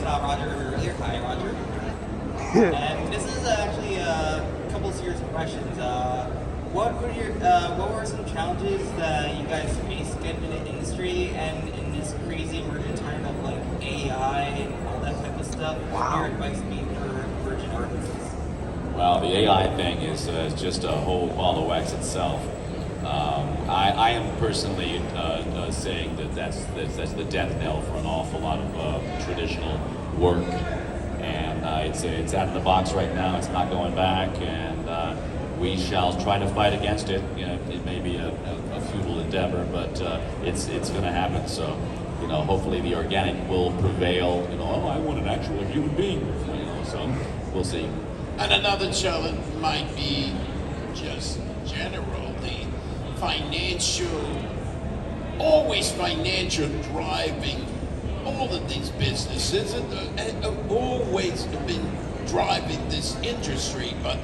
saw Roger earlier. Hi, Roger. And this is actually a couple serious questions. What were some challenges that you guys faced getting into the industry and in this crazy emergent time of like AI and all that type of stuff? What would your advice be for emerging artists? Well, the AI thing is just a whole ball of wax itself. I am personally saying that that's the death knell for an awful lot of traditional work, and it's out of the box right now. It's not going back, and we shall try to fight against it. You know, it may be a futile endeavor, but it's going to happen. So, you know, hopefully the organic will prevail. You know, oh, I want an actual human being. You know, so we'll see. And another challenge might be just general, the always financial driving all of these businesses, and always been driving this industry, but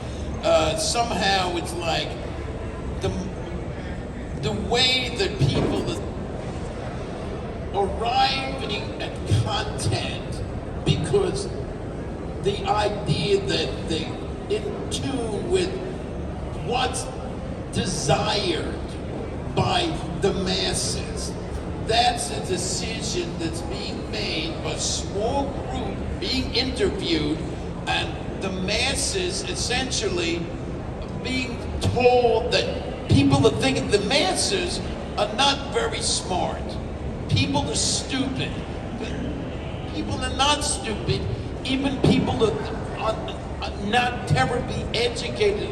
somehow it's like the way that people are arriving at content, because the idea that they're in tune with what's desired by the masses. That's a decision that's being made by a small group being interviewed, and the masses essentially being told that people are thinking the masses are not very smart. People are stupid. But people are not stupid. Even people that are not terribly educated,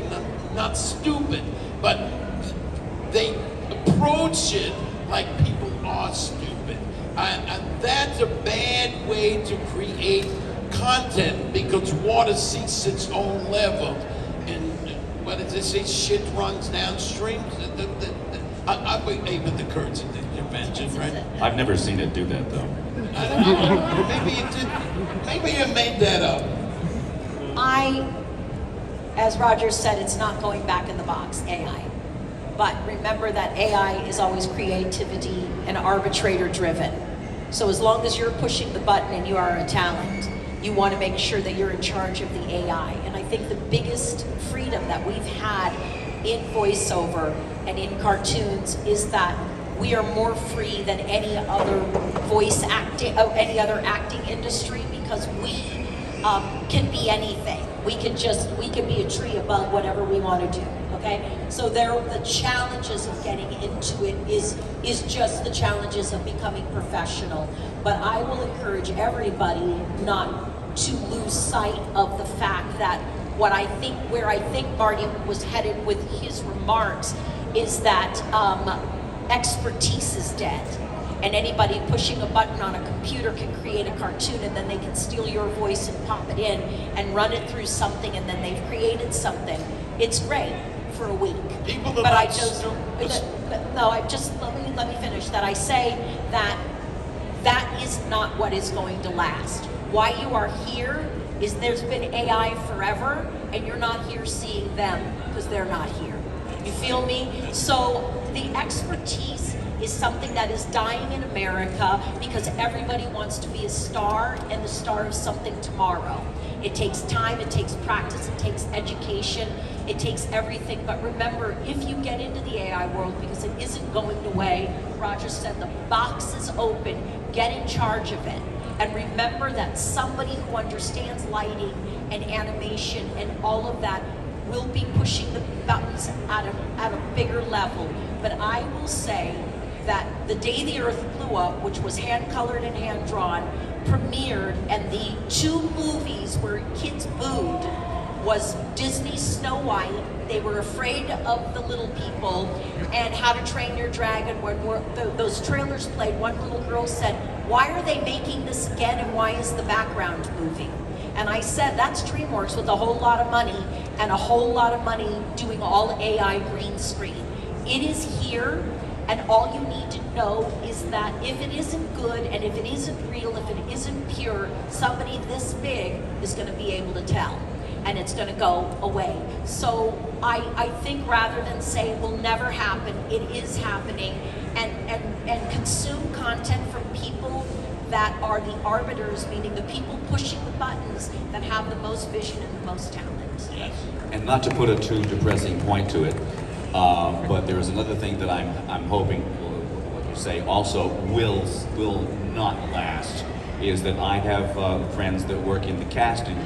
not stupid, but they approach it like people are stupid. And that's a bad way to create content, because water seeks its own level. And what does it say? Shit runs downstream. I wait with the Kurt's at the convention, right? I've never seen it do that though. Maybe it did. Maybe you made that up. As Roger said, it's not going back in the box, AI. But remember that AI is always creativity and arbitrator driven. So as long as you're pushing the button and you are a talent, you want to make sure that you're in charge of the AI. And I think the biggest freedom that we've had in voiceover and in cartoons is that we are more free than any other any other acting industry, because we can be anything. We can be a tree above whatever we want to do. Okay, so the challenges of getting into it is just the challenges of becoming professional. But I will encourage everybody not to lose sight of the fact that where I think Marty was headed with his remarks is that expertise is dead. And anybody pushing a button on a computer can create a cartoon, and then they can steal your voice and pop it in and run it through something, and then they've created something. It's great for a week. But I just let me finish. That I say that is not what is going to last. Why you are here is there's been AI forever, and you're not here seeing them because they're not here. You feel me? So the expertise is something that is dying in America because everybody wants to be a star and the star of something tomorrow. It takes time, it takes practice, it takes education, it takes everything. But remember, if you get into the AI world, because it isn't going away, Roger said the box is open, get in charge of it. And remember that somebody who understands lighting and animation and all of that will be pushing the buttons at a bigger level. But I will say that the day the Earth blew up, which was hand-colored and hand-drawn, premiered, and the 2 movies where kids booed was Disney's Snow White. They were afraid of the little people, and How to Train Your Dragon. When those trailers played, one little girl said, "Why are they making this again, and why is the background moving?" And I said, that's DreamWorks with a whole lot of money, and a whole lot of money doing all AI green screen. It is here. And all you need to know is that if it isn't good, and if it isn't real, if it isn't pure, somebody this big is going to be able to tell, and it's going to go away. So I think rather than say it will never happen, it is happening, and consume content from people that are the arbiters, meaning the people pushing the buttons that have the most vision and the most talent. Yes. And not to put a too depressing point to it, but there is another thing that I'm hoping, what you say, also will not last, is that I have friends that work in the casting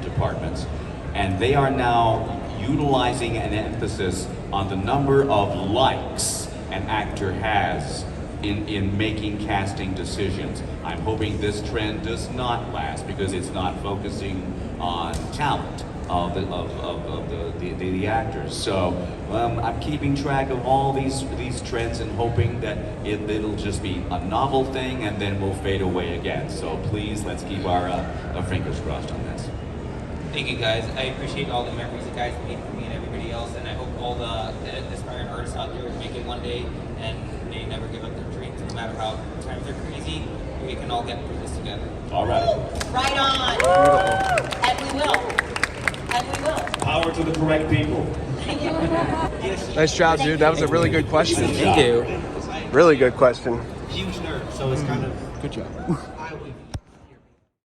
departments, and they are now utilizing an emphasis on the number of likes an actor has in making casting decisions. I'm hoping this trend does not last because it's not focusing on talent of the actors. So I'm keeping track of all these trends and hoping that it'll just be a novel thing and then we'll fade away again. So please, let's keep our fingers crossed on this. Thank you guys. I appreciate all the memories you guys made for me and everybody else, and I hope all the aspiring artists out there make it one day and they never give up their dreams, no matter how times are crazy. We can all get through this together. All right. Right on. And we will. And we will. Power to the correct people. Nice job, dude. That was a really good question. Thank you. Really good question. Huge nerd, so it's kind of Good job. I would